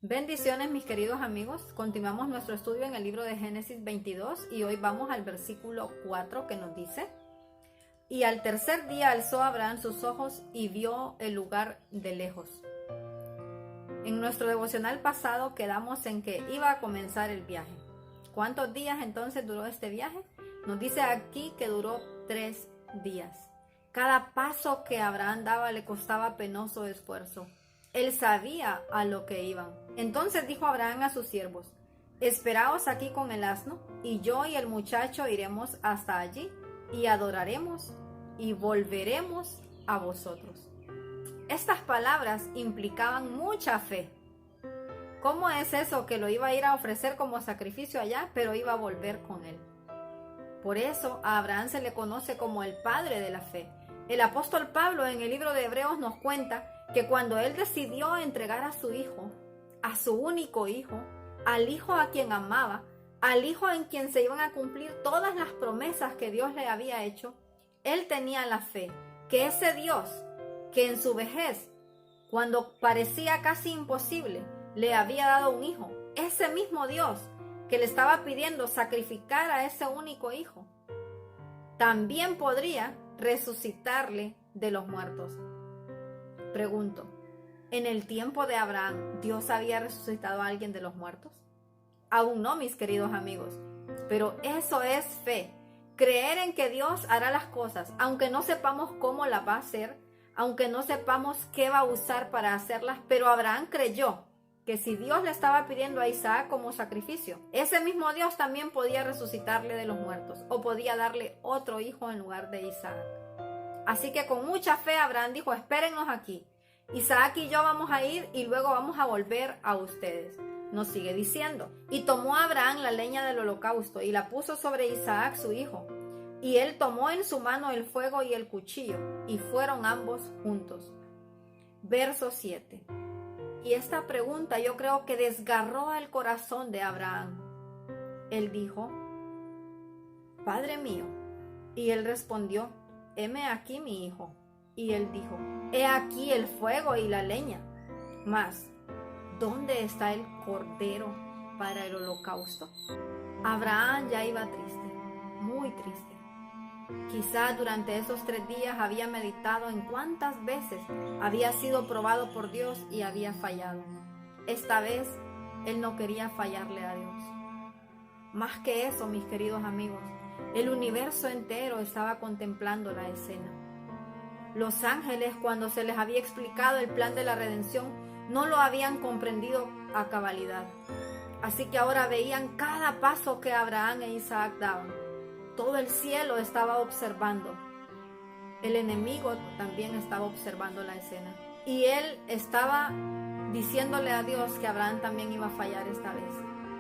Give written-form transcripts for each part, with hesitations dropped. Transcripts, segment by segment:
Bendiciones, mis queridos amigos. Continuamos nuestro estudio en el libro de Génesis 22 y hoy vamos al versículo 4 que nos dice: Y al tercer día alzó Abraham sus ojos y vio el lugar de lejos. En nuestro devocional pasado quedamos en que iba a comenzar el viaje. ¿Cuántos días entonces duró este viaje? Nos dice aquí que duró 3 días. Cada paso que Abraham daba le costaba penoso esfuerzo. Él sabía a lo que iban. Entonces dijo Abraham a sus siervos: Esperaos aquí con el asno, y yo y el muchacho iremos hasta allí, y adoraremos, y volveremos a vosotros. Estas palabras implicaban mucha fe. ¿Cómo es eso que lo iba a ir a ofrecer como sacrificio allá, pero iba a volver con él? Por eso a Abraham se le conoce como el padre de la fe. El apóstol Pablo en el libro de Hebreos nos cuenta que cuando él decidió entregar a su hijo, a su único hijo, al hijo a quien amaba, al hijo en quien se iban a cumplir todas las promesas que Dios le había hecho, él tenía la fe que ese Dios, que en su vejez, cuando parecía casi imposible, le había dado un hijo, ese mismo Dios que le estaba pidiendo sacrificar a ese único hijo, también podría resucitarle de los muertos. Pregunto, ¿en el tiempo de Abraham Dios había resucitado a alguien de los muertos? Aún no, mis queridos amigos, pero eso es fe. Creer en que Dios hará las cosas, aunque no sepamos cómo las va a hacer, aunque no sepamos qué va a usar para hacerlas, pero Abraham creyó que si Dios le estaba pidiendo a Isaac como sacrificio, ese mismo Dios también podía resucitarle de los muertos o podía darle otro hijo en lugar de Isaac. Así que con mucha fe Abraham dijo: espérennos aquí. Isaac y yo vamos a ir y luego vamos a volver a ustedes. Nos sigue diciendo: y tomó Abraham la leña del holocausto y la puso sobre Isaac su hijo. Y él tomó en su mano el fuego y el cuchillo, y fueron ambos juntos. Verso 7. Y esta pregunta yo creo que desgarró el corazón de Abraham. Él dijo: Padre mío. Y él respondió: heme aquí mi hijo. Y él dijo: he aquí el fuego y la leña, mas ¿dónde está el cordero para el holocausto? Abraham ya iba triste, muy triste. Quizá durante esos 3 días había meditado en cuántas veces había sido probado por Dios y había fallado. Esta vez él no quería fallarle a Dios. Más que eso, mis queridos amigos, el universo entero estaba contemplando la escena. Los ángeles, cuando se les había explicado el plan de la redención, no lo habían comprendido a cabalidad. Así que ahora veían cada paso que Abraham e Isaac daban. Todo el cielo estaba observando. El enemigo también estaba observando la escena. Y él estaba diciéndole a Dios que Abraham también iba a fallar esta vez.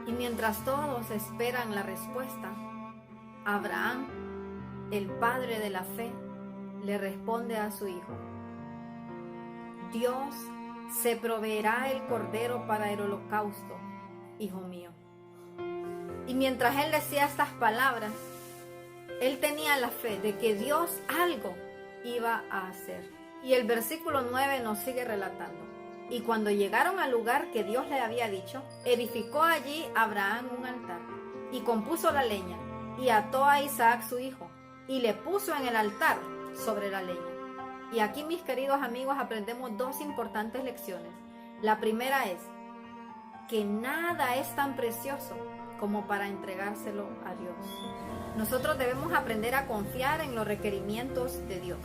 Y mientras todos esperan la respuesta, Abraham, el padre de la fe, le responde a su hijo: Dios se proveerá el cordero para el holocausto, hijo mío. Y mientras él decía estas palabras, él tenía la fe de que Dios algo iba a hacer. Y el versículo 9 nos sigue relatando: y cuando llegaron al lugar que Dios le había dicho, edificó allí Abraham un altar, y compuso la leña, y ató a Isaac su hijo, y le puso en el altar sobre la leña. Y aquí, mis queridos amigos, aprendemos 2 importantes lecciones. La primera es que nada es tan precioso como para entregárselo a Dios. Nosotros debemos aprender a confiar en los requerimientos de Dios.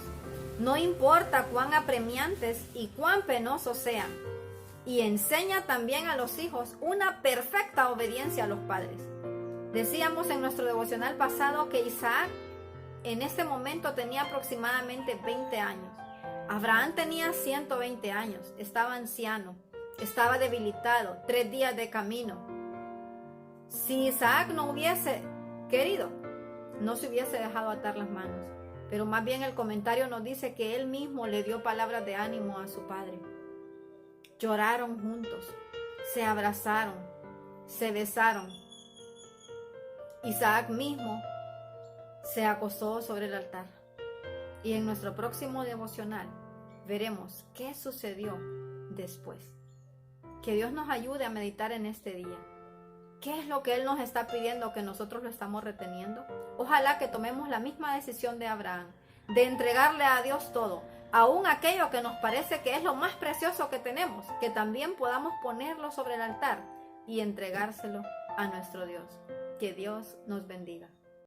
No importa cuán apremiantes y cuán penosos sean. Y enseña también a los hijos una perfecta obediencia a los padres. Decíamos en nuestro devocional pasado que Isaac en este momento tenía aproximadamente 20 años. Abraham tenía 120 años, estaba anciano, estaba debilitado, 3 días de camino. Si Isaac no hubiese querido, no se hubiese dejado atar las manos, pero más bien el comentario nos dice que él mismo le dio palabras de ánimo a su padre. Lloraron juntos, se abrazaron, se besaron. Isaac mismo se acostó sobre el altar. Y en nuestro próximo devocional veremos qué sucedió después. Que Dios nos ayude a meditar en este día. ¿Qué es lo que Él nos está pidiendo que nosotros lo estamos reteniendo? Ojalá que tomemos la misma decisión de Abraham, de entregarle a Dios todo, aún aquello que nos parece que es lo más precioso que tenemos, que también podamos ponerlo sobre el altar y entregárselo a nuestro Dios. Que Dios nos bendiga.